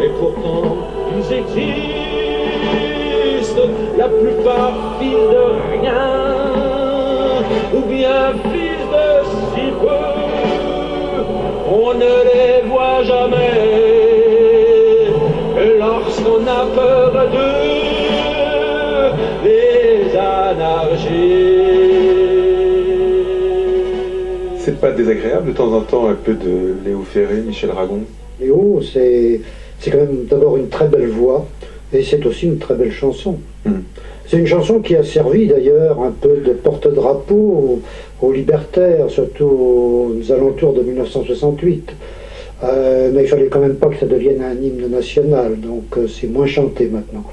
Et pourtant, ils existent, la plupart fils de rien, ou bien fils de si peu, on ne les voit jamais, et lorsqu'on a peur d'eux, les anarchies. C'est pas désagréable de temps en temps un peu de Léo Ferré, Michel Ragon? Léo, c'est quand même d'abord une très belle voix, et c'est aussi une très belle chanson. C'est une chanson qui a servi d'ailleurs un peu de porte-drapeau aux libertaires, surtout aux alentours de 1968. Mais il fallait quand même pas que ça devienne un hymne national, donc c'est moins chanté maintenant.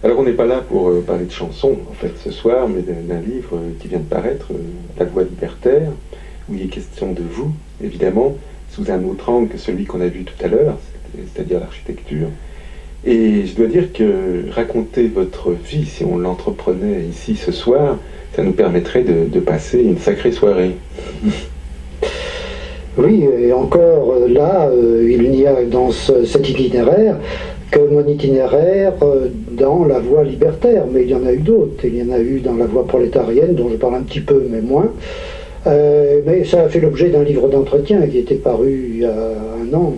Alors on n'est pas là pour parler de chansons, en fait, ce soir, mais d'un livre qui vient de paraître, La Voix libertaire, où il est question de vous, évidemment, sous un autre angle que celui qu'on a vu tout à l'heure, c'est-à-dire l'architecture. Et je dois dire que raconter votre vie, si on l'entreprenait ici ce soir, ça nous permettrait de passer une sacrée soirée. Oui, et encore là, il n'y a dans cet itinéraire que mon itinéraire dans la voie libertaire, mais il y en a eu d'autres. Il y en a eu dans la voie prolétarienne, dont je parle un petit peu, mais moins. Mais ça a fait l'objet d'un livre d'entretien qui était paru il y a un an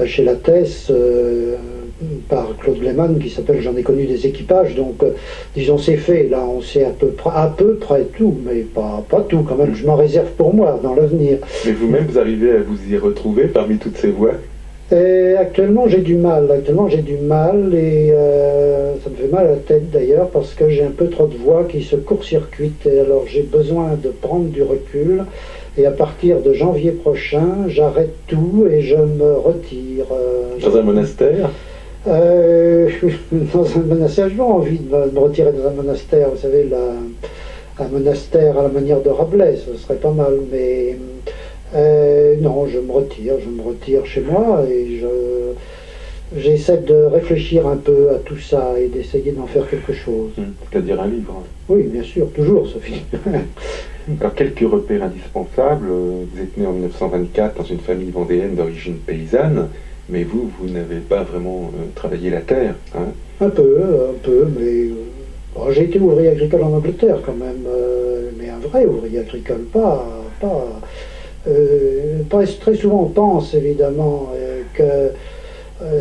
chez Lattès par Claude Lehmann, qui s'appelle J'en ai connu des équipages. Donc disons c'est fait, là on sait à peu près tout, mais pas tout quand même, je m'en réserve pour moi dans l'avenir. Mais vous-même vous arrivez à vous y retrouver parmi toutes ces voix? Actuellement j'ai du mal et ça me fait mal à la tête d'ailleurs parce que j'ai un peu trop de voix qui se court-circuitent, et alors j'ai besoin de prendre du recul, et à partir de janvier prochain j'arrête tout et je me retire. Dans un monastère? Dans un monastère, j'ai pas envie de me retirer dans un monastère, vous savez, un monastère à la manière de Rabelais, ce serait pas mal, mais non, je me retire chez moi, et j'essaie de réfléchir un peu à tout ça et d'essayer d'en faire quelque chose. C'est-à-dire un livre? Oui, bien sûr, toujours, Sophie. Alors, quelques repères indispensables. Vous êtes né en 1924 dans une famille vendéenne d'origine paysanne, mais vous n'avez pas vraiment travaillé la terre, hein? Un peu, mais j'ai été ouvrier agricole en Angleterre quand même, mais un vrai ouvrier agricole, pas très souvent on pense évidemment que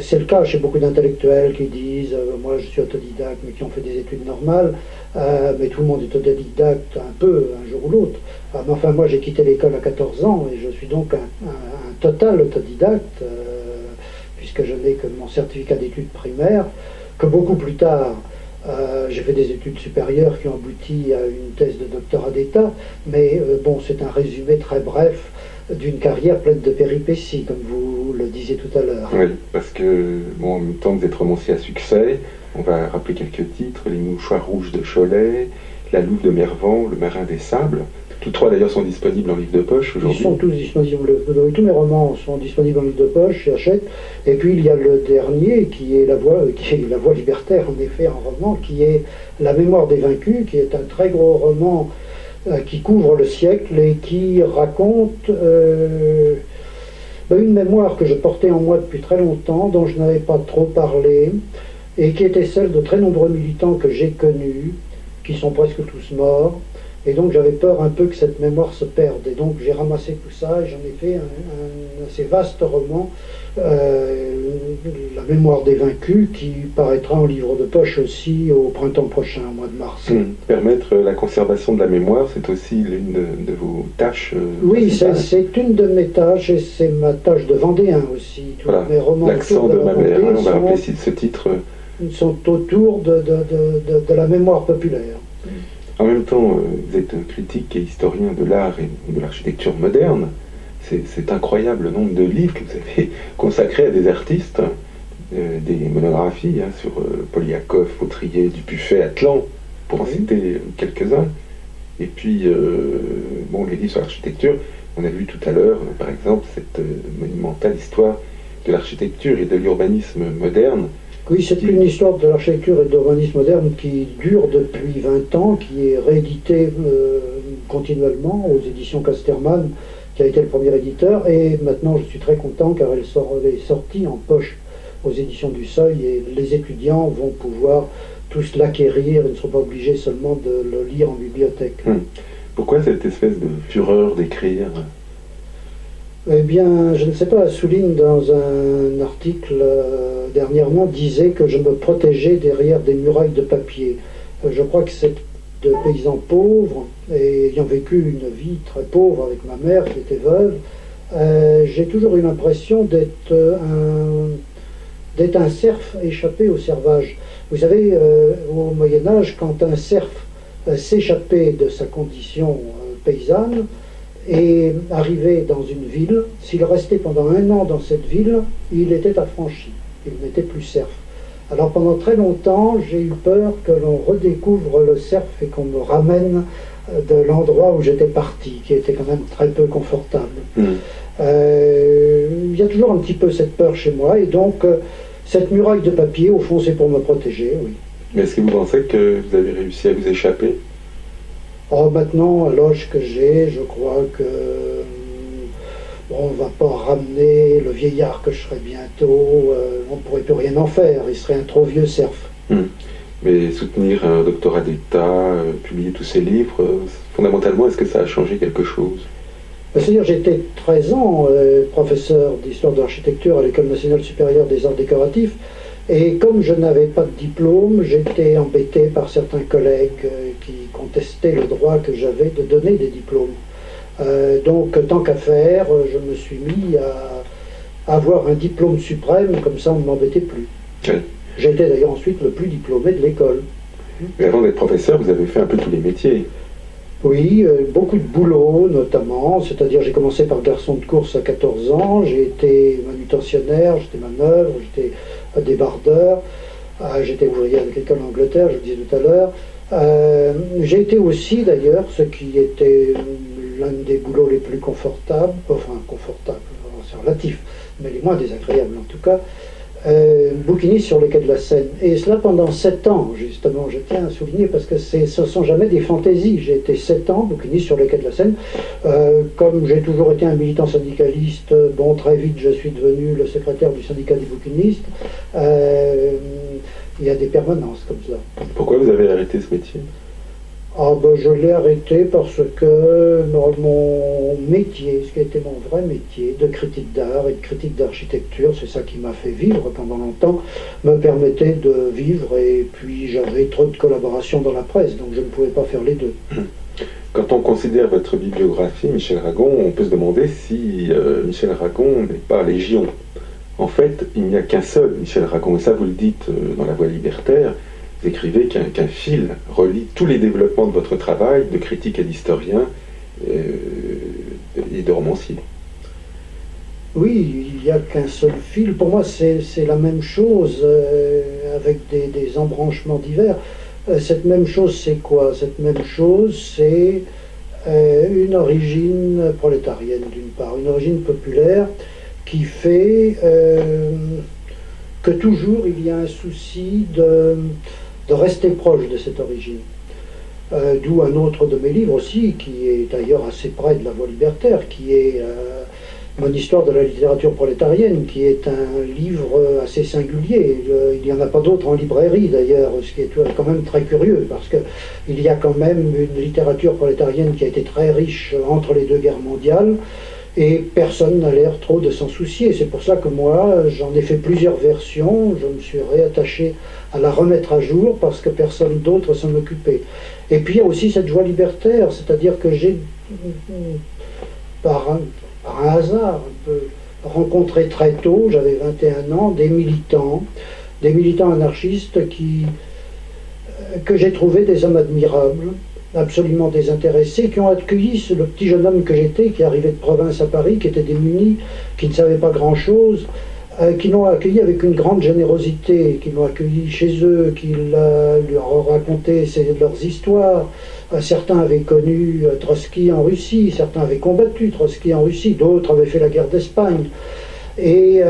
c'est le cas chez beaucoup d'intellectuels qui disent moi je suis autodidacte, mais qui ont fait des études normales, mais tout le monde est autodidacte un peu, un jour ou l'autre. Mais enfin moi j'ai quitté l'école à 14 ans et je suis donc un total autodidacte, puisque je n'ai que mon certificat d'études primaires, que beaucoup plus tard j'ai fait des études supérieures qui ont abouti à une thèse de doctorat d'État, mais bon, c'est un résumé très bref d'une carrière pleine de péripéties, comme vous le disiez tout à l'heure. Oui, parce que, bon, en même temps que vous êtes romancier à succès, on va rappeler quelques titres: Les Mouchoirs rouges de Cholet, La Louve de Mervan, Le Marin des Sables. Tous trois d'ailleurs sont disponibles en livre de poche aujourd'hui. Ils sont tous disponibles, tous mes romans sont disponibles en livre de poche, j'achète. Et puis il y a le dernier qui est La Voix libertaire, en effet, un roman qui est La Mémoire des Vaincus, qui est un très gros roman qui couvre le siècle et qui raconte une mémoire que je portais en moi depuis très longtemps, dont je n'avais pas trop parlé, et qui était celle de très nombreux militants que j'ai connus, qui sont presque tous morts. Et donc j'avais peur un peu que cette mémoire se perde. Et donc j'ai ramassé tout ça et j'en ai fait un assez vaste roman, La Mémoire des Vaincus, qui paraîtra en livre de poche aussi au printemps prochain, au mois de mars. Permettre la conservation de la mémoire, c'est aussi l'une de vos tâches. Oui, c'est une de mes tâches, et c'est ma tâche de Vendéen aussi. Tous voilà, mes romans l'accent de ma mère, on va rappeler ce titre. Sont autour de la mémoire populaire. En même temps, vous êtes critique et historien de l'art et de l'architecture moderne. C'est incroyable le nombre de livres que vous avez consacrés à des artistes, des monographies sur Poliakov, Autrier, Dubuffet, Atlan, pour en citer quelques-uns. Et puis, les livres sur l'architecture, on a vu tout à l'heure, par exemple, cette monumentale histoire de l'architecture et de l'urbanisme moderne. Oui, c'est une histoire de l'architecture et de l'urbanisme moderne qui dure depuis 20 ans, qui est rééditée continuellement aux éditions Casterman, qui a été le premier éditeur, et maintenant je suis très content car elle est sortie en poche aux éditions du Seuil, et les étudiants vont pouvoir tous l'acquérir, ils ne seront pas obligés seulement de le lire en bibliothèque. Pourquoi cette espèce de fureur d'écrire? Eh bien, je ne sais pas, Assouline, dans un article dernièrement, disait que je me protégeais derrière des murailles de papier. Je crois que c'est de paysans pauvres, et ayant vécu une vie très pauvre avec ma mère qui était veuve, j'ai toujours eu l'impression d'être un serf échappé au servage. Vous savez, au Moyen-Âge, quand un serf s'échappait de sa condition paysanne et arrivait dans une ville, s'il restait pendant 1 an dans cette ville, il était affranchi, il n'était plus serf. Alors pendant très longtemps, j'ai eu peur que l'on redécouvre le cerf et qu'on me ramène de l'endroit où j'étais parti, qui était quand même très peu confortable. Il y a toujours un petit peu cette peur chez moi, et donc cette muraille de papier, au fond, c'est pour me protéger, oui. Mais est-ce que vous pensez que vous avez réussi à vous échapper? Oh, maintenant, à l'âge que j'ai, je crois que bon, on ne va pas ramener le vieillard que je serai bientôt, on ne pourrait plus rien en faire, il serait un trop vieux serf. Mais soutenir un doctorat d'État, publier tous ces livres, fondamentalement, est-ce que ça a changé quelque chose? C'est-à-dire, j'étais 13 ans professeur d'histoire de l'architecture à l'École nationale supérieure des arts décoratifs, et comme je n'avais pas de diplôme, j'étais embêté par certains collègues qui contestaient le droit que j'avais de donner des diplômes. Donc, tant qu'à faire, je me suis mis à avoir un diplôme suprême, comme ça on ne m'embêtait plus. Oui. J'étais d'ailleurs ensuite le plus diplômé de l'école. Mais avant d'être professeur, vous avez fait un peu tous les métiers. Oui, beaucoup de boulot notamment, c'est-à-dire j'ai commencé par garçon de course à 14 ans, j'ai été manutentionnaire, j'étais manœuvre, j'étais débardeur, j'étais ouvrier agricole en Angleterre, je le disais tout à l'heure. J'ai été aussi d'ailleurs, ce qui était l'un des boulots les plus confortables, enfin confortables, c'est relatif, mais les moins désagréables en tout cas, bouquiniste sur le quai de la Seine. Et cela pendant 7 ans, justement, je tiens à souligner, parce que ce ne sont jamais des fantaisies. J'ai été 7 ans bouquiniste sur le quai de la Seine. Comme j'ai toujours été un militant syndicaliste, bon, très vite je suis devenu le secrétaire du syndicat des bouquinistes. Il y a des permanences comme ça. Pourquoi vous avez arrêté ce métier? Je l'ai arrêté parce que mon métier, ce qui a été mon vrai métier de critique d'art et de critique d'architecture, c'est ça qui m'a fait vivre pendant longtemps, me permettait de vivre, et puis j'avais trop de collaborations dans la presse, donc je ne pouvais pas faire les deux. Quand on considère votre bibliographie, Michel Ragon, on peut se demander si Michel Ragon n'est pas légion. En fait, il n'y a qu'un seul Michel Ragon, et ça vous le dites dans La Voie libertaire. Vous écrivez qu'un fil relie tous les développements de votre travail, de critique et d'historien et de romancier. Oui, il n'y a qu'un seul fil. Pour moi, c'est la même chose, avec des embranchements divers. Cette même chose, c'est quoi? Cette même chose, c'est une origine prolétarienne, d'une part, une origine populaire qui fait que toujours il y a un souci de rester proche de cette origine. D'où un autre de mes livres aussi, qui est d'ailleurs assez près de La Voie libertaire, qui est Mon histoire de la littérature prolétarienne, qui est un livre assez singulier. Il n'y en a pas d'autre en librairie d'ailleurs, ce qui est quand même très curieux, parce qu'il y a quand même une littérature prolétarienne qui a été très riche entre les 2 guerres mondiales, et personne n'a l'air trop de s'en soucier. C'est pour ça que moi, j'en ai fait plusieurs versions, je me suis réattaché à la remettre à jour, parce que personne d'autre s'en occupait. Et puis il y a aussi cette joie libertaire, c'est-à-dire que j'ai, par un hasard, un peu, rencontré très tôt, j'avais 21 ans, des militants anarchistes que j'ai trouvé des hommes admirables, absolument désintéressés, qui ont accueilli le petit jeune homme que j'étais, qui arrivait de province à Paris, qui était démuni, qui ne savait pas grand-chose, qui l'ont accueilli avec une grande générosité, qui l'ont accueilli chez eux, qui leur ont raconté leurs histoires. Certains avaient connu Trotsky en Russie, certains avaient combattu Trotsky en Russie, d'autres avaient fait la guerre d'Espagne. Et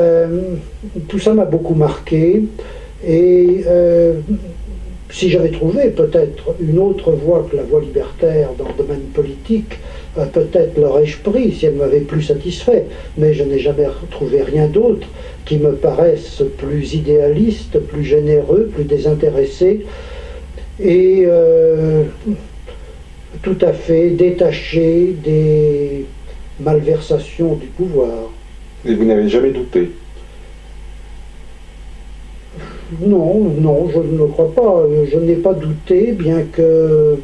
tout ça m'a beaucoup marqué. Et si j'avais trouvé peut-être une autre voie que la voie libertaire dans le domaine politique, peut-être l'aurais-je pris si elle m'avait plus satisfait, mais je n'ai jamais trouvé rien d'autre qui me paraisse plus idéaliste, plus généreux, plus désintéressé et tout à fait détaché des malversations du pouvoir. Et vous n'avez jamais douté? Non, non, je ne le crois pas. Je n'ai pas douté, bien que,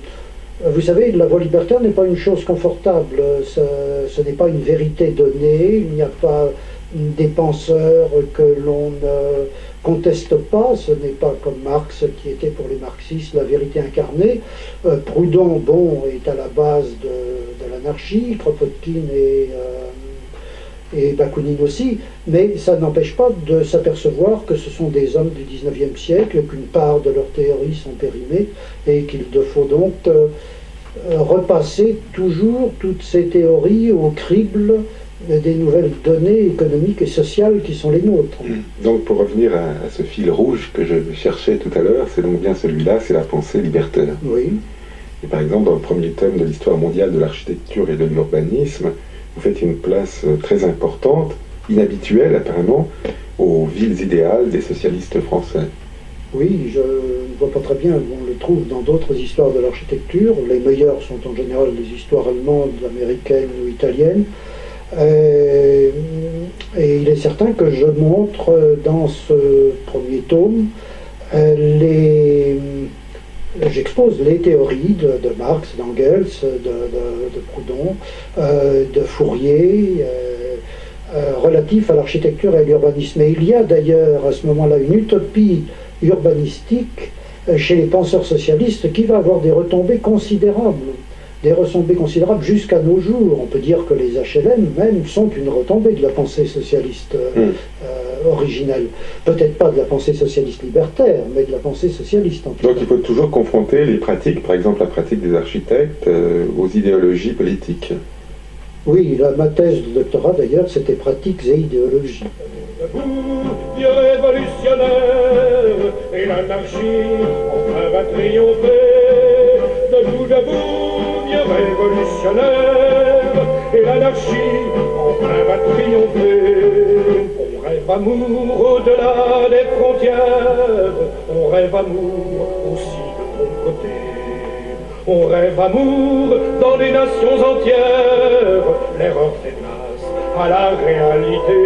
vous savez, la voie libertaire n'est pas une chose confortable. Ce n'est pas une vérité donnée. Il n'y a pas des penseurs que l'on ne conteste pas. Ce n'est pas comme Marx, qui était pour les marxistes la vérité incarnée. Proudhon, bon, est à la base de l'anarchie. Kropotkin et Bakounine aussi, mais ça n'empêche pas de s'apercevoir que ce sont des hommes du XIXe siècle, qu'une part de leurs théories sont périmées, et qu'il faut donc repasser toujours toutes ces théories au crible des nouvelles données économiques et sociales qui sont les nôtres. Donc pour revenir à ce fil rouge que je cherchais tout à l'heure, c'est donc bien celui-là, c'est la pensée libertaire. Oui. Et par exemple, dans le premier tome de l'histoire mondiale de l'architecture et de l'urbanisme, vous faites une place très importante, inhabituelle apparemment, aux villes idéales des socialistes français. Oui, je ne vois pas très bien où on le trouve dans d'autres histoires de l'architecture. Les meilleures sont en général des histoires allemandes, américaines ou italiennes. Et il est certain que je montre dans ce premier tome j'expose les théories de Marx, d'Engels, de Proudhon, de Fourier, relatifs à l'architecture et à l'urbanisme. Et il y a d'ailleurs à ce moment-là une utopie urbanistique chez les penseurs socialistes qui va avoir des retombées considérables. Des retombées considérables jusqu'à nos jours. On peut dire que les HLM même sont une retombée de la pensée socialiste originelle. Peut-être pas de la pensée socialiste libertaire, mais de la pensée socialiste en tout cas. Donc il faut toujours confronter les pratiques, par exemple la pratique des architectes, aux idéologies politiques. Oui, ma thèse de doctorat d'ailleurs, c'était pratiques et idéologies. Debout, vieux révolutionnaire, et l'anarchie enfin va triompher. Debout, debout, vieux révolutionnaire, et l'anarchie enfin va triompher. On rêve amour au-delà des frontières, on rêve amour aussi de ton côté. On rêve amour dans les nations entières, l'erreur tenace à la réalité.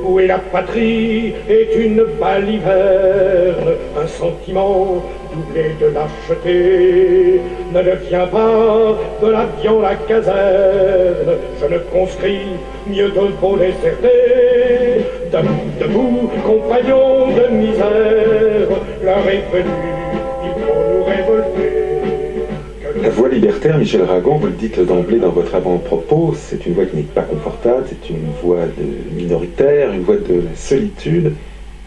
Où est la patrie est une baliverne, un sentiment doublé de lâcheté. Ne deviens pas de l'avion la caserne, je ne conscris mieux de vos désertés. Debout, debout, compagnons de misère, l'heure est venue, il faut nous révolter. La voie libertaire, Michel Ragon, vous le dites d'emblée dans votre avant-propos, c'est une voie qui n'est pas confortable, c'est une voie minoritaire, une voie de la solitude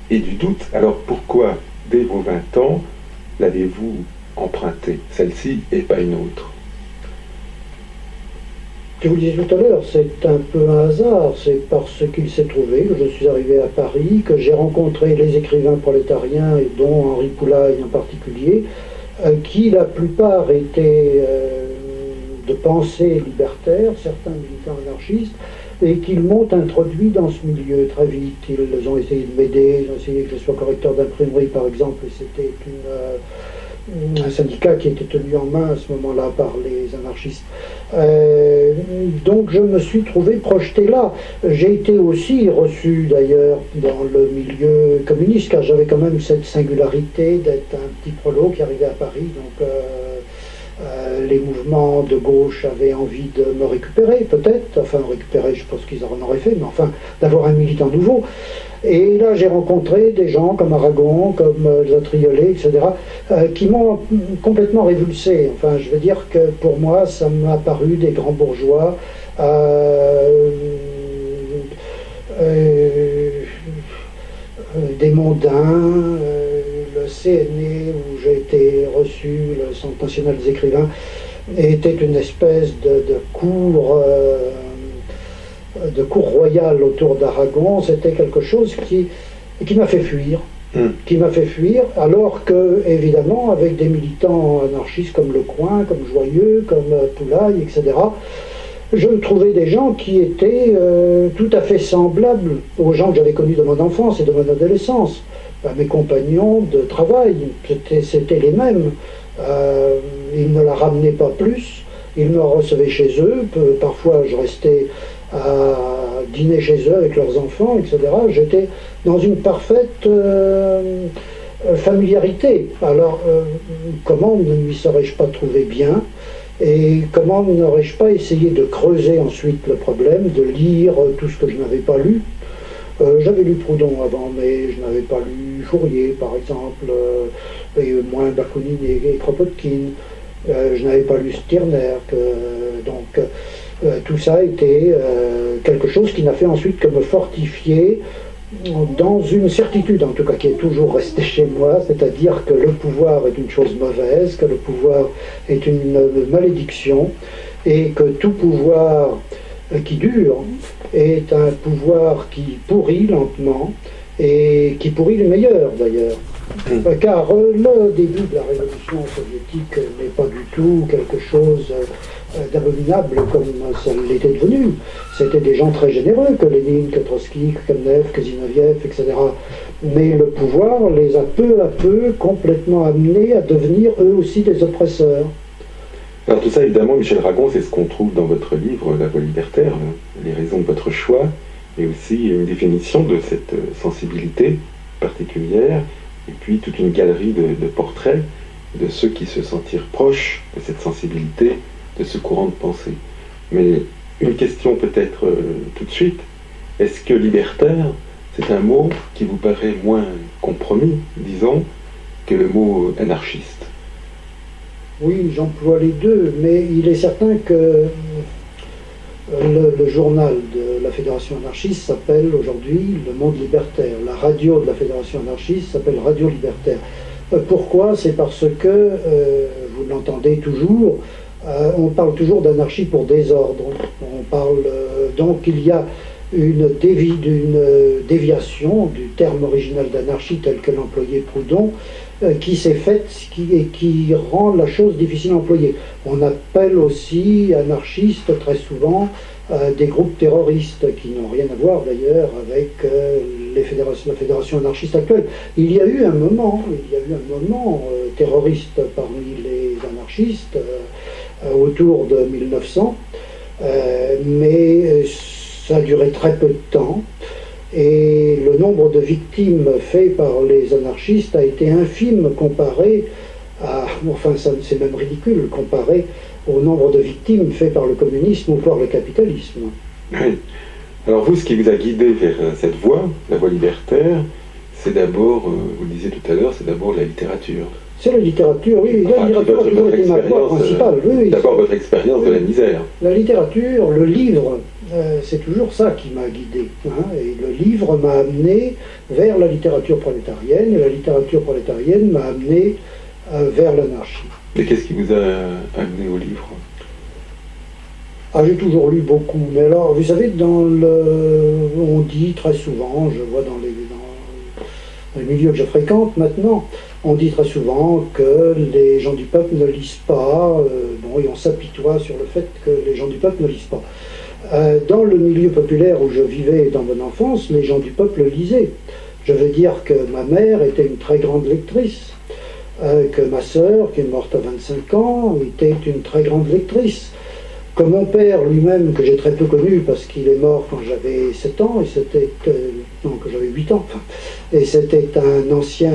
et du doute. Alors pourquoi, dès vos 20 ans, l'avez-vous empruntée, celle-ci et pas une autre? Je vous le disais tout à l'heure, c'est un peu un hasard, c'est parce qu'il s'est trouvé que je suis arrivé à Paris, que j'ai rencontré les écrivains prolétariens, et dont Henri Poulaille en particulier, qui la plupart étaient de pensée libertaire, certains militants anarchistes, et qu'ils m'ont introduit dans ce milieu très vite. Ils ont essayé de m'aider, ils ont essayé que je sois correcteur d'imprimerie par exemple, et c'était un syndicat qui était tenu en main à ce moment-là par les anarchistes. Donc je me suis trouvé projeté là. J'ai été aussi reçu d'ailleurs dans le milieu communiste, car j'avais quand même cette singularité d'être un petit prolo qui arrivait à Paris, donc les mouvements de gauche avaient envie de me récupérer, peut-être, enfin récupérer, je pense qu'ils en auraient fait, mais enfin d'avoir un militant nouveau. Et là j'ai rencontré des gens comme Aragon, comme Triolet, etc., qui m'ont complètement révulsé. Enfin je veux dire que pour moi ça m'a paru des grands bourgeois, des mondains, le CNE où j'ai été reçu, le Centre national des écrivains, était une espèce de cour royal autour d'Aragon. C'était quelque chose qui m'a fait fuir. qui m'a fait fuir, alors que, évidemment, avec des militants anarchistes comme Lecoing, comme Joyeux, comme Poulaille, etc., je trouvais des gens qui étaient tout à fait semblables aux gens que j'avais connus de mon enfance et de mon adolescence. Mes compagnons de travail, c'était les mêmes. Ils ne la ramenaient pas plus, ils me recevaient chez eux, parfois je restais à dîner chez eux avec leurs enfants, etc. J'étais dans une parfaite familiarité. Alors, comment ne m'y serais-je pas trouvé bien? Et comment n'aurais-je pas essayé de creuser ensuite le problème, de lire tout ce que je n'avais pas lu? J'avais lu Proudhon avant, mais je n'avais pas lu Fourier, par exemple, et moins Bakounine et Kropotkin. Je n'avais pas lu Stirner. Donc, tout ça était quelque chose qui n'a fait ensuite que me fortifier dans une certitude, en tout cas, qui est toujours restée chez moi, c'est-à-dire que le pouvoir est une chose mauvaise, que le pouvoir est une malédiction, et que tout pouvoir qui dure est un pouvoir qui pourrit lentement, et qui pourrit les meilleurs d'ailleurs. Car le début de la révolution soviétique n'est pas du tout quelque chose d'abominable comme ça l'était devenu. C'était des gens très généreux, que Lénine, que Trotsky, que Kamenev, que Zinoviev, etc. Mais le pouvoir les a peu à peu complètement amenés à devenir eux aussi des oppresseurs. Alors tout ça, évidemment, Michel Ragon, c'est ce qu'on trouve dans votre livre, La Voie libertaire, les raisons de votre choix, mais aussi une définition de cette sensibilité particulière, et puis toute une galerie de portraits de ceux qui se sentirent proches de cette sensibilité, de ce courant de pensée. Mais une question peut-être tout de suite, est-ce que libertaire, c'est un mot qui vous paraît moins compromis, disons, que le mot anarchiste? Oui, j'emploie les deux, mais il est certain que le journal de la Fédération anarchiste s'appelle aujourd'hui Le Monde libertaire. La radio de la Fédération anarchiste s'appelle Radio libertaire. Pourquoi? C'est parce que, vous l'entendez toujours, on parle toujours d'anarchie pour désordre. On parle, donc il y a une déviation du terme original d'anarchie tel que l'employait Proudhon, qui s'est faite et qui rend la chose difficile à employer. On appelle aussi anarchistes très souvent des groupes terroristes qui n'ont rien à voir d'ailleurs avec la fédération anarchiste actuelle. Il y a eu un moment terroriste parmi les anarchistes autour de 1900, mais ça a duré très peu de temps. Et le nombre de victimes fait par les anarchistes a été infime comparé à, enfin c'est même ridicule, comparé au nombre de victimes fait par le communisme ou par le capitalisme. Oui. Alors vous, ce qui vous a guidé vers cette voie, la voie libertaire, c'est d'abord, vous le disiez tout à l'heure, c'est d'abord la littérature. C'est la littérature, oui. La littérature a toujours été ma voie principale. Oui, d'abord votre expérience de la misère. La littérature, le livre, c'est toujours ça qui m'a guidé. Et le livre m'a amené vers la littérature prolétarienne, et la littérature prolétarienne m'a amené vers l'anarchie. Et qu'est-ce qui vous a amené au livre? J'ai toujours lu beaucoup, mais alors, vous savez, on dit très souvent, je vois dans les milieux que je fréquente maintenant, on dit très souvent que les gens du peuple ne lisent pas, et on s'apitoie sur le fait que les gens du peuple ne lisent pas. Dans le milieu populaire où je vivais dans mon enfance, les gens du peuple lisaient. Je veux dire que ma mère était une très grande lectrice, que ma sœur, qui est morte à 25 ans, était une très grande lectrice, que mon père lui-même, que j'ai très peu connu parce qu'il est mort quand j'avais 7 ans, et c'était, non, que j'avais 8 ans, et c'était un ancien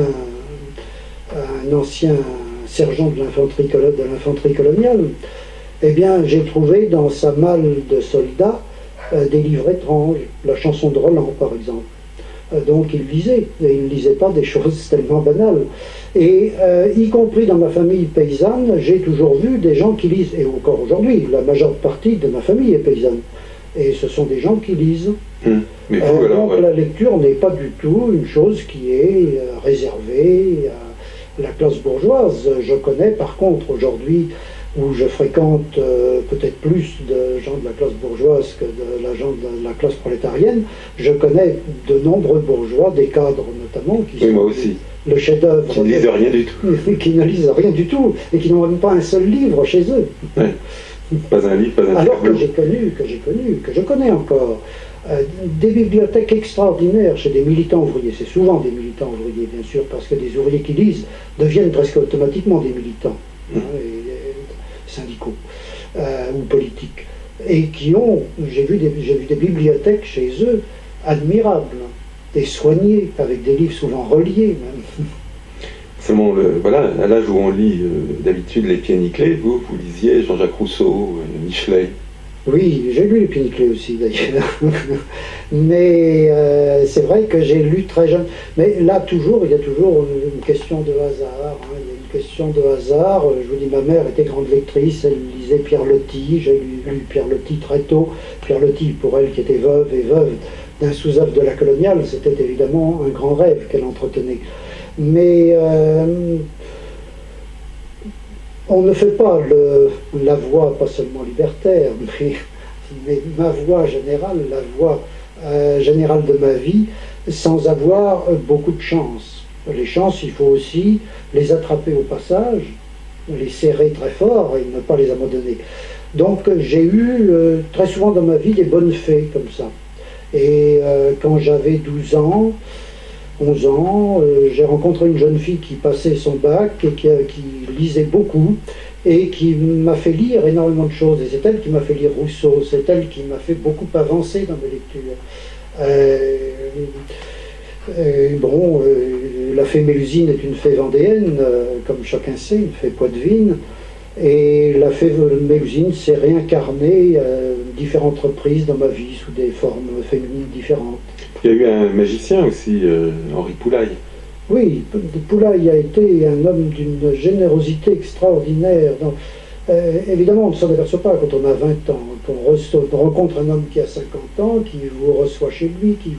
sergent de l'infanterie coloniale. Eh bien, j'ai trouvé dans sa malle de soldat des livres étranges, la chanson de Roland par exemple. Donc il lisait, et il ne lisait pas des choses tellement banales. Et y compris dans ma famille paysanne, j'ai toujours vu des gens qui lisent, et encore aujourd'hui, la majeure partie de ma famille est paysanne. Et ce sont des gens qui lisent. Mais vous, donc la lecture n'est pas du tout une chose qui est réservée à la classe bourgeoise. Je connais par contre aujourd'hui où je fréquente peut-être plus de gens de la classe bourgeoise que de gens de la classe prolétarienne, je connais de nombreux bourgeois, des cadres notamment, qui Oui, sont moi aussi. le chef-d'œuvre, Qui ne lisent rien du tout. qui ne lisent rien du tout et qui n'ont même pas un seul livre chez eux. Ouais. Pas un livre, pas un Alors que tableau. que je connais encore, des bibliothèques extraordinaires chez des militants ouvriers. C'est souvent des militants ouvriers, bien sûr, parce que des ouvriers qui lisent deviennent presque automatiquement des militants, syndicaux ou politiques. Et qui ont, j'ai vu des bibliothèques chez eux admirables, et soignées, avec des livres souvent reliés même. Seulement, voilà, à l'âge où on lit d'habitude les pieds nickelés, vous lisiez Jean-Jacques Rousseau, Michelet. Oui, j'ai lu les Pieds nickelés aussi d'ailleurs. Mais c'est vrai que j'ai lu très jeune. Mais là, il y a toujours une question de hasard. Hein. Il y a une question de hasard. Je vous dis, ma mère était grande lectrice, elle lisait Pierre Loti. J'ai lu Pierre Loti très tôt. Pierre Loti, pour elle qui était veuve d'un sous-œuvre de la coloniale, c'était évidemment un grand rêve qu'elle entretenait. Mais on ne fait pas la voie, pas seulement libertaire, mais ma voie générale, la voie générale de ma vie, sans avoir beaucoup de chance. Les chances, il faut aussi les attraper au passage, les serrer très fort et ne pas les abandonner. Donc j'ai eu très souvent dans ma vie des bonnes fées comme ça. Et quand j'avais 12 ans, 11 ans, j'ai rencontré une jeune fille qui passait son bac et qui lisait beaucoup et qui m'a fait lire énormément de choses. Et c'est elle qui m'a fait lire Rousseau, c'est elle qui m'a fait beaucoup avancer dans mes lectures. La fée Mélusine est une fée vendéenne, comme chacun sait, une fée poitevine. Et la fée Mélusine s'est réincarnée à différentes reprises dans ma vie sous des formes féminines différentes. Il y a eu un magicien aussi, Henri Poulaille. Oui, Poulaille a été un homme d'une générosité extraordinaire. Donc, évidemment, on ne s'en aperçoit pas quand on a 20 ans. On rencontre un homme qui a 50 ans, qui vous reçoit chez lui, qui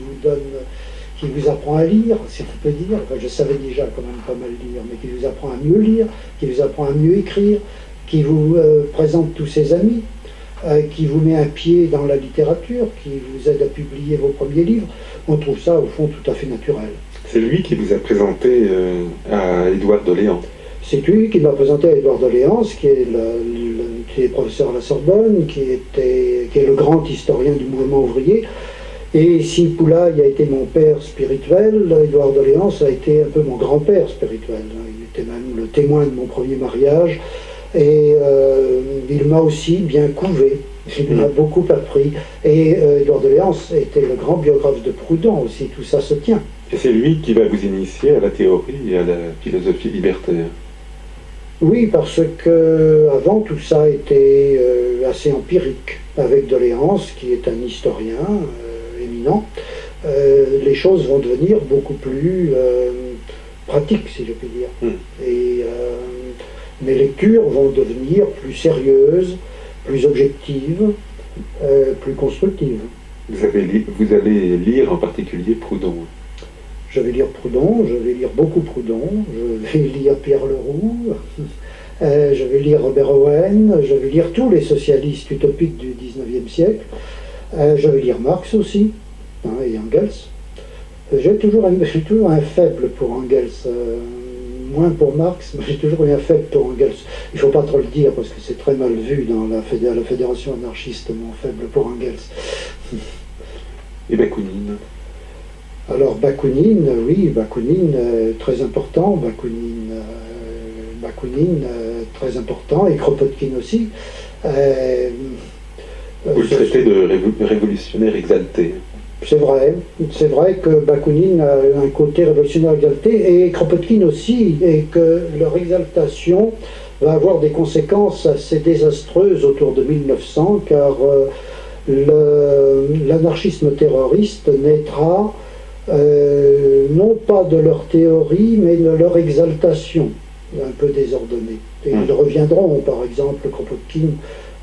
vous apprend à lire, si on peut dire. Enfin, je savais déjà quand même pas mal lire, mais qui vous apprend à mieux lire, qui vous apprend à mieux écrire, qui vous présente tous ses amis, qui vous met un pied dans la littérature, qui vous aide à publier vos premiers livres. On trouve ça, au fond, tout à fait naturel. C'est lui qui vous a présenté à Édouard Doléans. C'est lui qui m'a présenté à Édouard Doléans, qui est professeur à la Sorbonne, qui est le grand historien du mouvement ouvrier. Et si Poulaille a été mon père spirituel, Édouard Doléans a été un peu mon grand-père spirituel. Il était même le témoin de mon premier mariage. Et il m'a aussi bien couvé. Il m'a beaucoup appris. Et Édouard Doléans était le grand biographe de Proudhon aussi. Tout ça se tient. Et c'est lui qui va vous initier à la théorie et à la philosophie libertaire. Oui, parce que avant tout ça était assez empirique. Avec Doléans, qui est un historien éminent, les choses vont devenir beaucoup plus pratiques, si je puis dire. Et mes lectures vont devenir plus sérieuses, plus objectives, plus constructives. Vous allez lire en particulier Proudhon. Je vais lire Proudhon, je vais lire beaucoup Proudhon, je vais lire Pierre Leroux, je vais lire Robert Owen, je vais lire tous les socialistes utopiques du XIXe siècle, je vais lire Marx aussi, et Engels. J'ai toujours un faible pour Engels, moins pour Marx, mais j'ai toujours eu un faible pour Engels. Il ne faut pas trop le dire parce que c'est très mal vu dans la fédération anarchiste, mon faible pour Engels. Et Bakounine? Alors Bakounine, oui, Bakounine, très important, Bakounine, très important, et Kropotkin aussi. Vous le traitez de révolutionnaire exalté. C'est vrai que Bakounine a un côté révolutionnaire exalté, et Kropotkin aussi, et que leur exaltation va avoir des conséquences assez désastreuses autour de 1900, car l'anarchisme terroriste naîtra non pas de leur théorie, mais de leur exaltation, un peu désordonnée. Et ils reviendront, par exemple, Kropotkin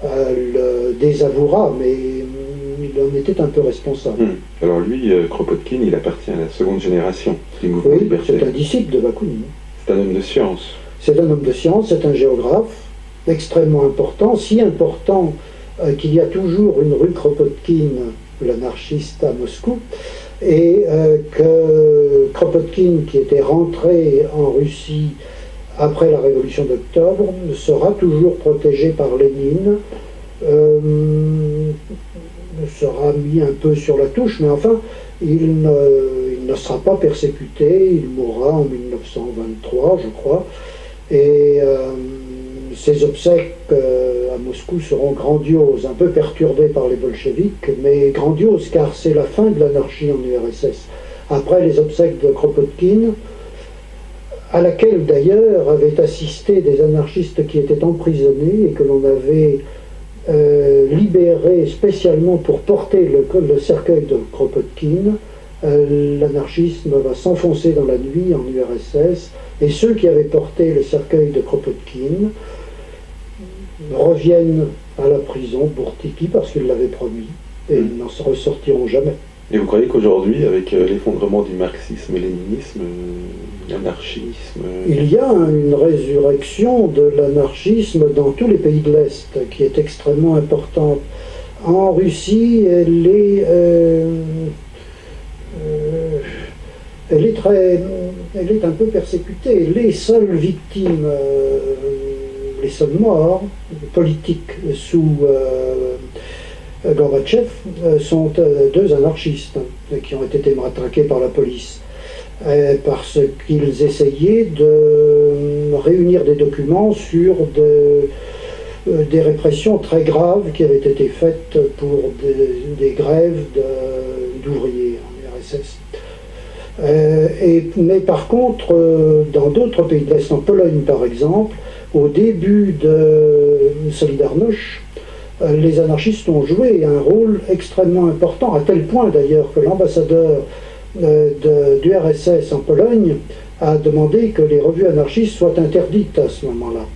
le désavouera, mais il en était un peu responsable. Alors lui, Kropotkin, il appartient à la seconde génération du mouvement libertaire. C'est un disciple de Bakounine. C'est un homme de science. C'est un homme de science, c'est un géographe, extrêmement important, si important qu'il y a toujours une rue Kropotkin, l'anarchiste à Moscou, et que Kropotkin, qui était rentré en Russie après la Révolution d'Octobre, sera toujours protégé par Lénine, sera mis un peu sur la touche, mais enfin, il ne sera pas persécuté, il mourra en 1923, je crois, et ses obsèques à Moscou seront grandioses, un peu perturbées par les bolcheviks, mais grandioses car c'est la fin de l'anarchie en URSS. Après les obsèques de Kropotkin, à laquelle d'ailleurs avaient assisté des anarchistes qui étaient emprisonnés et que l'on avait libérés spécialement pour porter le cercueil de Kropotkin, l'anarchisme va s'enfoncer dans la nuit en URSS, et ceux qui avaient porté le cercueil de Kropotkin reviennent à la prison pour Tiki parce qu'ils l'avaient promis, et ils n'en ressortiront jamais. Et vous croyez qu'aujourd'hui, avec l'effondrement du marxisme et léninisme, l'anarchisme... Il y a une résurrection de l'anarchisme dans tous les pays de l'Est qui est extrêmement importante. En Russie, elle est un peu persécutée. Les seules victimes, les seuls morts politiques sous Gorbatchev sont deux anarchistes qui ont été matraqués par la police parce qu'ils essayaient de réunir des documents sur des répressions très graves qui avaient été faites pour des grèves d'ouvriers en URSS. Mais par contre, dans d'autres pays de l'Est, en Pologne par exemple, au début de Solidarność, les anarchistes ont joué un rôle extrêmement important, à tel point d'ailleurs que l'ambassadeur du RSS en Pologne a demandé que les revues anarchistes soient interdites à ce moment-là.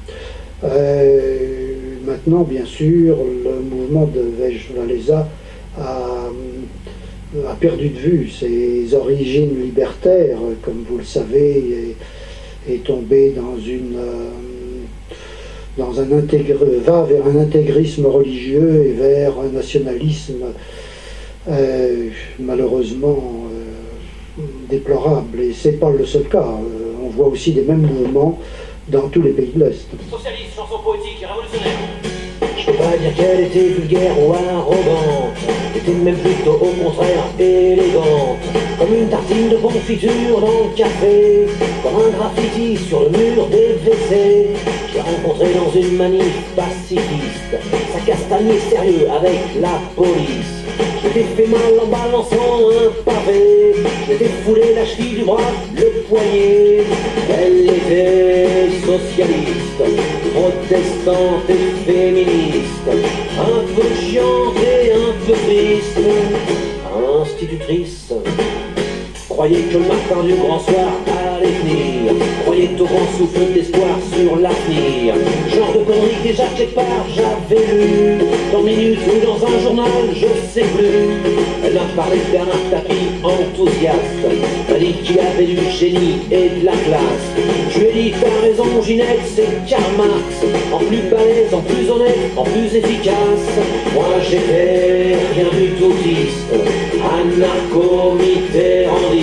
Maintenant, bien sûr, le mouvement de Lech Walesa a perdu de vue ses origines libertaires, comme vous le savez, est tombé va vers un intégrisme religieux et vers un nationalisme malheureusement déplorable. Et c'est pas le seul cas. On voit aussi des mêmes mouvements dans tous les pays de l'Est. Socialiste, chanson poétique et révolutionnaire. Je peux pas dire qu'elle était vulgaire ou arrogante, elle était même plutôt au contraire élégante, comme une tartine de confiture dans le café, comme un graffiti sur le mur des WC. Je l'ai rencontrée dans une manif pacifiste, ça castagnait sérieux avec la police. Je t'ai fait mal en balançant un pavé, je t'ai foulé la cheville du bras, le poignet. Elle était socialiste, protestante et féministe, un peu chiante et un peu triste, institutrice. Croyez que le matin du grand soir allait venir, croyez au grand souffle d'espoir sur l'avenir. Genre de conneries déjà quelque part j'avais lu, dans Minute ou dans un journal, je sais plus. Elle m'a parlé de Bernard Tapie, enthousiaste, m'a dit qu'il avait du génie et de la classe. Je lui ai dit t'as raison Ginette, c'est Karl Marx, en plus balèze, en plus honnête, en plus efficace. Moi j'étais rien du toutiste, anarcho-mitterrandiste.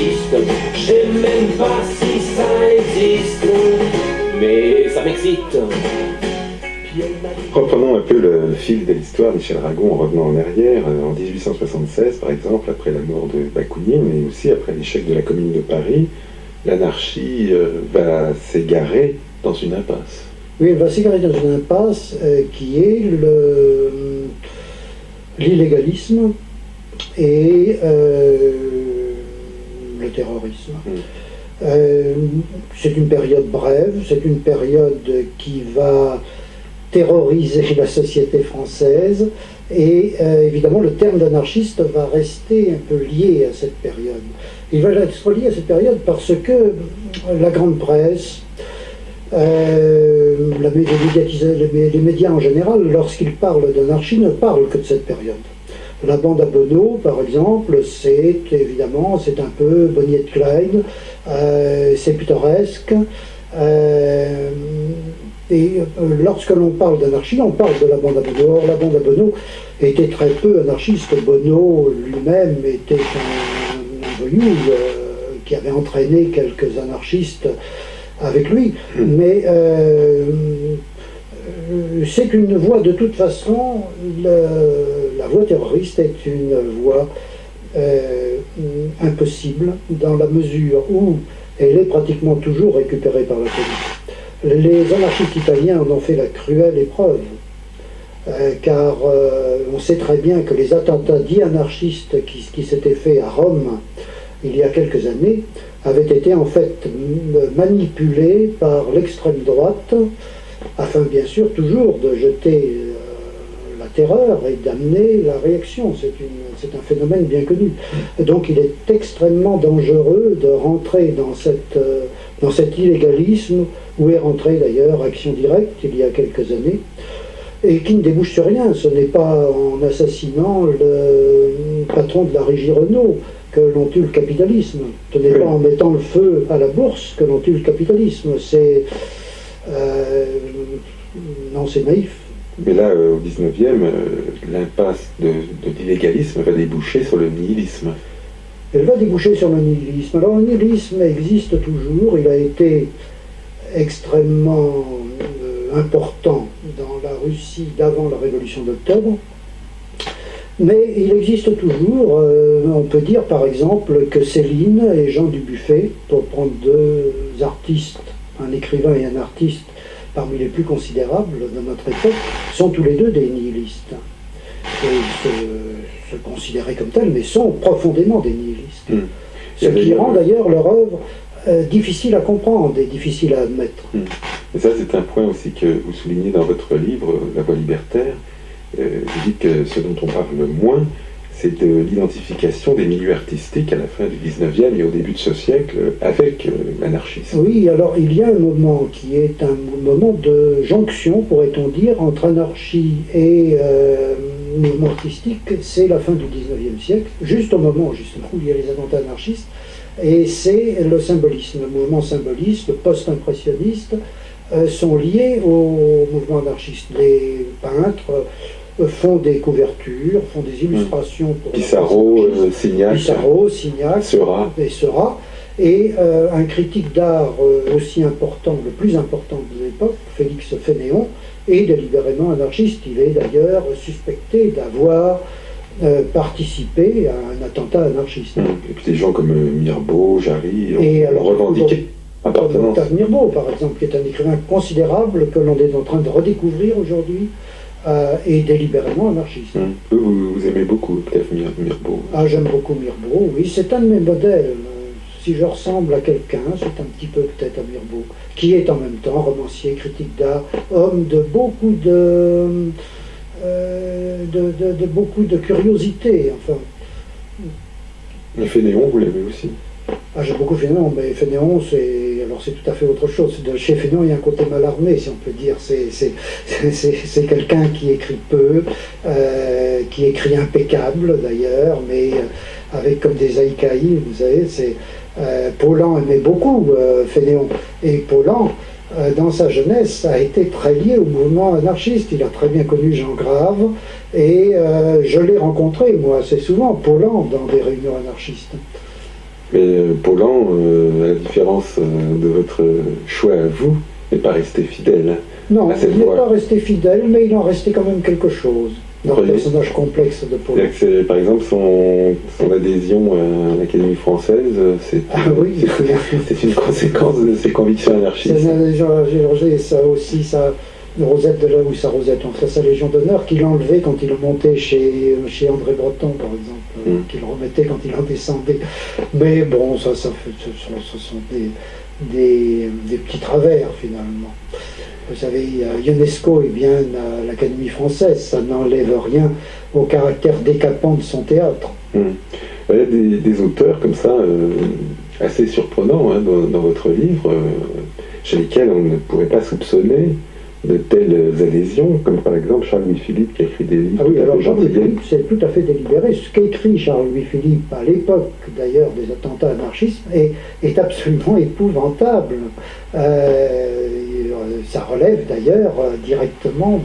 Je sais même pas si ça existe, mais ça m'excite. Reprenons un peu le fil de l'histoire, Michel Ragon, en revenant en arrière. En 1876, par exemple, après la mort de Bakounine, mais aussi après l'échec de la Commune de Paris, l'anarchie va s'égarer dans une impasse. Oui, elle va s'égarer dans une impasse qui est l'illégalisme et le terrorisme. C'est une période brève, c'est une période qui va terroriser la société française et évidemment le terme d'anarchiste va rester un peu lié à cette période. Il va être lié à cette période parce que la grande presse, les médias en général, lorsqu'ils parlent d'anarchie, ne parlent que de cette période. La bande à Bonnot, par exemple, c'est un peu Bonnie et Clyde, c'est pittoresque, Et lorsque l'on parle d'anarchie, on parle de la bande à Bono. Or, la bande à Bono était très peu anarchiste. Bono lui-même était un voyou qui avait entraîné quelques anarchistes avec lui. Mais c'est qu'une voie, de toute façon, la voie terroriste est une voie impossible dans la mesure où elle est pratiquement toujours récupérée par la police. Les anarchistes italiens en ont fait la cruelle épreuve, car on sait très bien que les attentats dits anarchistes qui s'étaient faits à Rome il y a quelques années avaient été en fait manipulés par l'extrême droite, afin bien sûr toujours de jeter la terreur et d'amener la réaction. C'est un phénomène bien connu. Donc il est extrêmement dangereux de rentrer dans cet illégalisme, où est rentrée d'ailleurs Action Directe il y a quelques années, et qui ne débouche sur rien. Ce n'est pas en assassinant le patron de la régie Renault que l'on tue le capitalisme. Ce n'est pas en mettant le feu à la bourse que l'on tue le capitalisme. Non, c'est naïf. Mais là, au 19e, l'impasse de l'illégalisme va déboucher sur le nihilisme. Elle va déboucher sur le nihilisme. Alors le nihilisme existe toujours, il a été extrêmement important dans la Russie d'avant la Révolution d'Octobre, mais il existe toujours. On peut dire par exemple que Céline et Jean Dubuffet, pour prendre deux artistes, un écrivain et un artiste parmi les plus considérables de notre époque, sont tous les deux des nihilistes. Et se considéraient comme tels, mais sont profondément des nihilistes. Ce qui rend d'ailleurs leur œuvre difficile à comprendre et difficile à admettre. Et ça, c'est un point aussi que vous soulignez dans votre livre, La Voie libertaire. Vous dites que ce dont on parle moins, c'est de l'identification des milieux artistiques à la fin du 19e et au début de ce siècle avec l'anarchisme. Oui, alors il y a un moment qui est un moment de jonction, pourrait-on dire, entre anarchie et mouvement artistique. C'est la fin du 19e siècle, juste au moment justement où il y a les attentats anarchistes, et c'est le symbolisme, le mouvement symboliste, le post-impressionniste, sont liés au mouvement anarchiste. Les peintres font des couvertures, font des illustrations pour Pissarro, Signac, Seurat. Et un critique d'art aussi important, le plus important de l'époque, Félix Fénéon, est délibérément anarchiste. Il est d'ailleurs suspecté d'avoir participé à un attentat anarchiste. Et puis des gens comme Mirbeau, Jarry ont revendiqué appartenance. Mirbeau, par exemple, qui est un écrivain considérable que l'on est en train de redécouvrir aujourd'hui, et délibérément anarchiste. Vous aimez beaucoup peut-être Mirbeau. Ah, j'aime beaucoup Mirbeau, oui, c'est un de mes modèles. Si je ressemble à quelqu'un, c'est un petit peu peut-être à Mirbeau, qui est en même temps romancier, critique d'art, homme de beaucoup de curiosité, enfin. Et Fénéon, vous l'aimez aussi? Ah, j'aime beaucoup Fénéon, mais Fénéon, c'est tout à fait autre chose. Chez Fénéon, il y a un côté mal armé, si on peut dire. C'est quelqu'un qui écrit peu, qui écrit impeccable d'ailleurs, mais avec comme des haïkaïs, vous savez. Paulan aimait beaucoup Fénéon, et Paulan, dans sa jeunesse, a été très lié au mouvement anarchiste. Il a très bien connu Jean Grave, et je l'ai rencontré, moi, assez souvent, Paulan, dans des réunions anarchistes. Mais Paulan, à la différence de votre choix à vous, n'est pas resté fidèle. Non, il n'est pas resté fidèle, mais il en restait quand même quelque chose dans le personnage complexe de Paulan. Par exemple, son adhésion à l'Académie française, c'est une conséquence de ses convictions anarchistes. C'est une adhésion à Géorgie, et ça aussi, Rosette de là où sa Rosette, enfin sa Légion d'honneur, qu'il enlevait quand il montait chez André Breton, par exemple, qu'il remettait quand il en descendait. Mais bon, ce sont des petits travers, finalement. Vous savez, Ionesco est bien à l'Académie française, ça n'enlève rien au caractère décapant de son théâtre. Il y a des auteurs comme ça, assez surprenants dans votre livre, chez lesquels on ne pourrait pas soupçonner de telles adhésions, comme par exemple Charles-Louis Philippe qui a écrit des livres. Ah oui, alors Charles-Louis gentillets. Philippe, c'est tout à fait délibéré. Ce qu'écrit Charles-Louis Philippe à l'époque, d'ailleurs, des attentats anarchistes, est absolument épouvantable. Ça relève d'ailleurs directement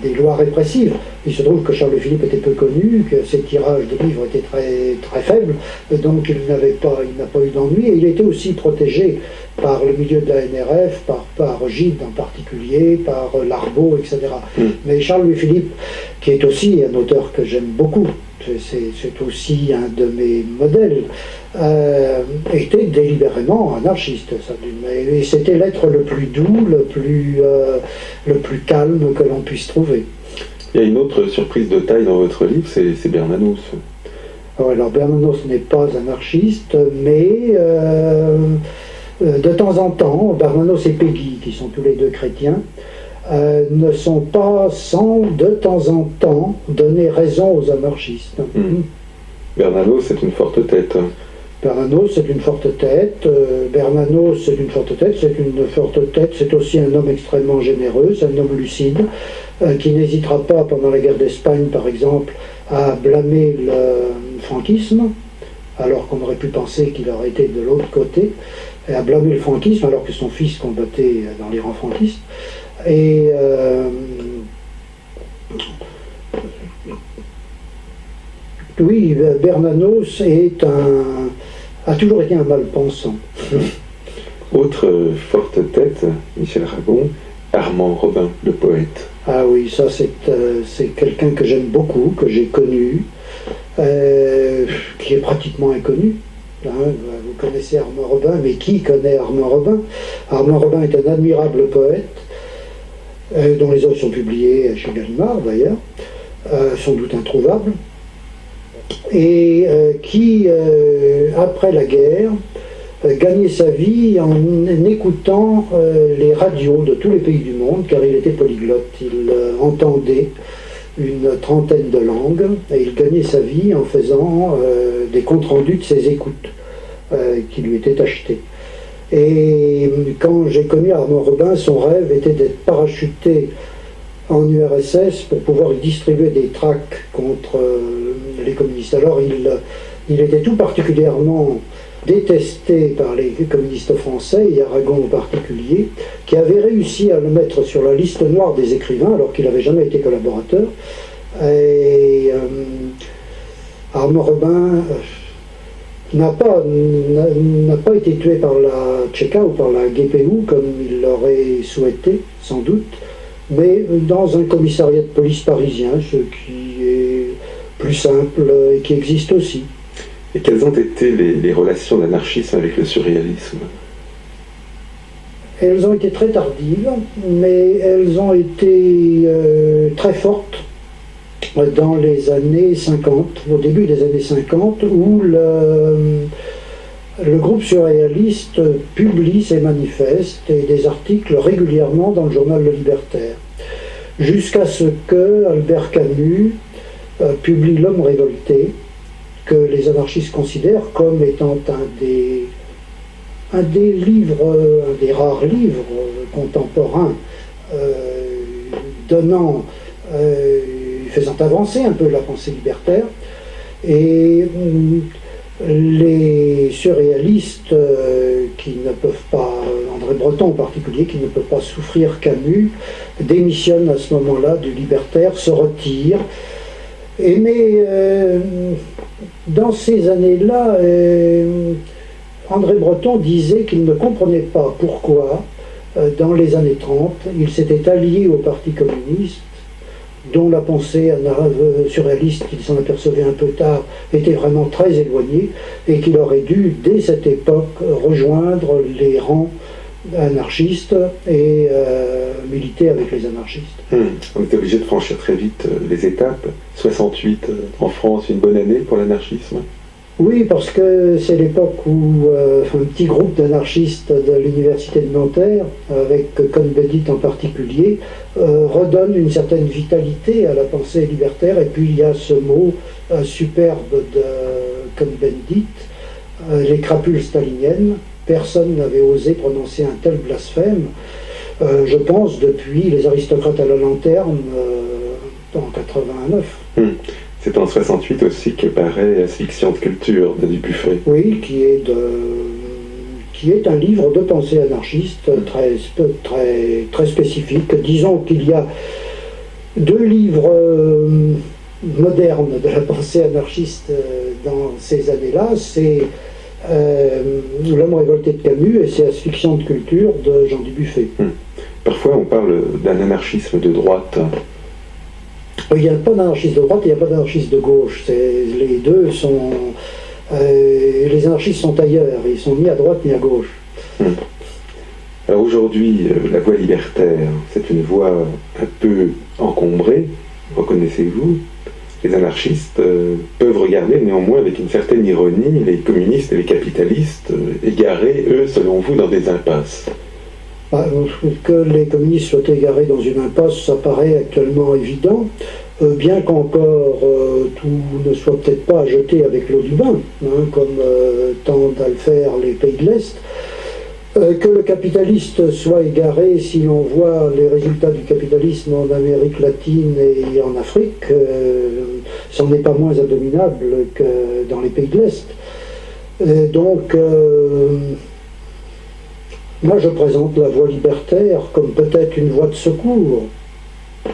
des lois répressives. Il se trouve que Charles Philippe était peu connu, que ses tirages de livres étaient très, très faibles, donc il n'a pas eu d'ennui, et il était aussi protégé par le milieu de la NRF, par Gide en particulier, par Larbaud, etc. Mais Charles-Louis Philippe, qui est aussi un auteur que j'aime beaucoup, c'est aussi un de mes modèles, était délibérément anarchiste. Et c'était l'être le plus doux, le plus calme que l'on puisse trouver. Il y a une autre surprise de taille dans votre livre, c'est Bernanos. Alors Bernanos n'est pas anarchiste, mais de temps en temps, Bernanos et Péguy, qui sont tous les deux chrétiens, ne sont pas sans de temps en temps donner raison aux anarchistes. Bernanos, c'est une forte tête. Bernanos, c'est une forte tête. Bernanos, c'est une forte tête. C'est aussi un homme extrêmement généreux, c'est un homme lucide, qui n'hésitera pas, pendant la guerre d'Espagne, par exemple, à blâmer le franquisme, alors qu'on aurait pu penser qu'il aurait été de l'autre côté, et à blâmer le franquisme, alors que son fils combattait dans les rangs franquistes. Et oui, Bernanos a toujours été un mal-pensant. Autre forte tête, Michel Ragon, Armand Robin, le poète. Ah oui, ça c'est quelqu'un que j'aime beaucoup, que j'ai connu, qui est pratiquement inconnu. Vous connaissez Armand Robin, mais qui connaît Armand Robin? Armand Robin est un admirable poète, dont les œuvres sont publiées chez Gallimard d'ailleurs, sans doute introuvables, et qui, après la guerre, gagnait sa vie en écoutant les radios de tous les pays du monde, car il était polyglotte. Il entendait une trentaine de langues, et il gagnait sa vie en faisant des comptes rendus de ses écoutes qui lui étaient achetés. Et quand j'ai connu Armand Robin, son rêve était d'être parachuté en URSS pour pouvoir y distribuer des tracts contre les communistes. Alors il était tout particulièrement détesté par les communistes français, et Aragon en particulier, qui avait réussi à le mettre sur la liste noire des écrivains alors qu'il n'avait jamais été collaborateur. Et Armand Robin n'a pas été tué par la Tchéka ou par la GPU comme il l'aurait souhaité, sans doute, mais dans un commissariat de police parisien, ce qui est plus simple et qui existe aussi. Et quelles ont été les relations d'anarchisme avec le surréalisme? Elles ont été très tardives, mais elles ont été très fortes dans les années 50, au début des années 50, où le groupe surréaliste publie ses manifestes et des articles régulièrement dans le journal Le Libertaire, jusqu'à ce que Albert Camus publie L'Homme révolté, que les anarchistes considèrent comme étant un des rares livres contemporains faisant avancer un peu la pensée libertaire. Et les surréalistes qui ne peuvent pas, André Breton en particulier, qui ne peut pas souffrir Camus, démissionnent à ce moment-là du Libertaire, se retirent. Mais dans ces années-là, André Breton disait qu'il ne comprenait pas pourquoi, dans les années 30, il s'était allié au Parti communiste, dont la pensée surréaliste, qu'il s'en apercevait un peu tard, était vraiment très éloignée, et qu'il aurait dû, dès cette époque, rejoindre les rangs anarchistes et militer avec les anarchistes. On était obligé de franchir très vite les étapes. 68 en France, une bonne année pour l'anarchisme. Oui, parce que c'est l'époque où un petit groupe d'anarchistes de l'université de Nanterre, avec Cohn-Bendit en particulier, redonne une certaine vitalité à la pensée libertaire. Et puis il y a ce mot superbe de Cohn-Bendit, les crapules staliniennes, personne n'avait osé prononcer un tel blasphème, je pense, depuis les aristocrates à la lanterne en 89. C'est en 68 aussi que paraît Asphyxiante culture de Dubuffet. Oui, qui est un livre de pensée anarchiste très spécifique. Disons qu'il y a deux livres modernes de la pensée anarchiste dans ces années-là. C'est L'homme révolté de Camus et c'est Asphyxiante culture de Jean Dubuffet. Parfois on parle d'un anarchisme de droite. Il n'y a pas d'anarchiste de droite, il n'y a pas d'anarchiste de gauche. Les deux sont... les anarchistes sont ailleurs, ils sont ni à droite ni à gauche. Alors aujourd'hui, la voie libertaire, c'est une voie un peu encombrée, reconnaissez-vous. Les anarchistes peuvent regarder néanmoins avec une certaine ironie les communistes et les capitalistes égarés, eux, selon vous, dans des impasses. Que les communistes soient égarés dans une impasse, ça paraît actuellement évident, bien qu'encore tout ne soit peut-être pas jeté avec l'eau du bain, comme tendent à le faire les pays de l'Est. Que le capitaliste soit égaré, si l'on voit les résultats du capitalisme en Amérique latine et en Afrique, c'en est pas moins abominable que dans les pays de l'Est. Donc, moi je présente la voie libertaire comme peut-être une voie de secours.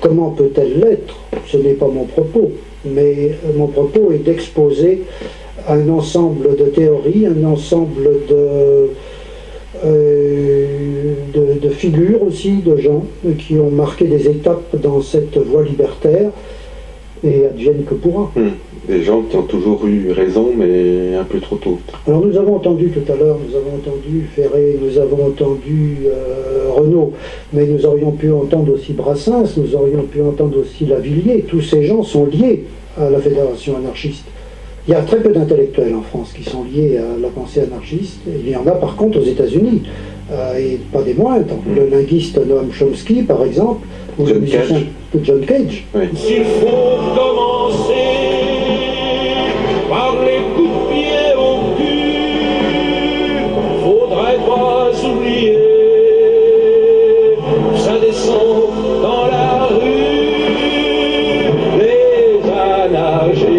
Comment peut-elle l'être? Ce n'est pas mon propos, mais mon propos est d'exposer un ensemble de théories, un ensemble de figures aussi, de gens qui ont marqué des étapes dans cette voie libertaire, et advienne que pourra. Des gens qui ont toujours eu raison, mais un peu trop tôt. Alors nous avons entendu tout à l'heure, nous avons entendu Ferré, nous avons entendu Renaud, mais nous aurions pu entendre aussi Brassens, nous aurions pu entendre aussi Lavilliers. Tous ces gens sont liés à la Fédération anarchiste. Il y a très peu d'intellectuels en France qui sont liés à la pensée anarchiste. Il y en a par contre aux États-Unis, et pas des moindres. Le linguiste Noam Chomsky, par exemple, ou le musicien John Cage. Oui. S'il faut commencer par les coups de pied au cul, faudrait pas oublier, ça descend dans la rue, les anarchistes.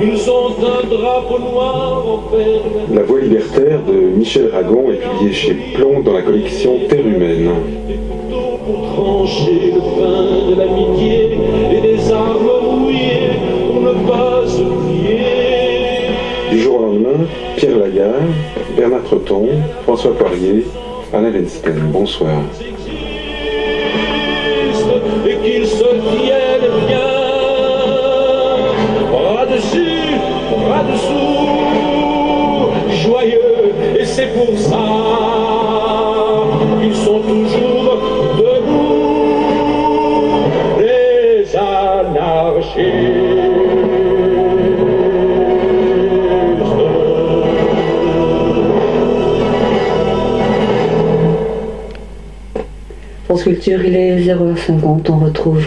Ils ont un drapeau noir en perle. La voie libertaire de Michel Ragon est publiée chez Plomb dans la collection Terre humaine. Des couteaux pour trancher le pain de l'amitié et des armes rouillées pour ne pas se plier. Du jour au lendemain, Pierre Lagarde, Bernard Treton, François Poirier, Alain Lensten. Bonsoir. Et qu'ils se tiennent bien, bras dessus, bras dessous, joyeux, et c'est pour ça qu'ils sont toujours debout, les anarchistes. France Culture, il est 0h50, on retrouve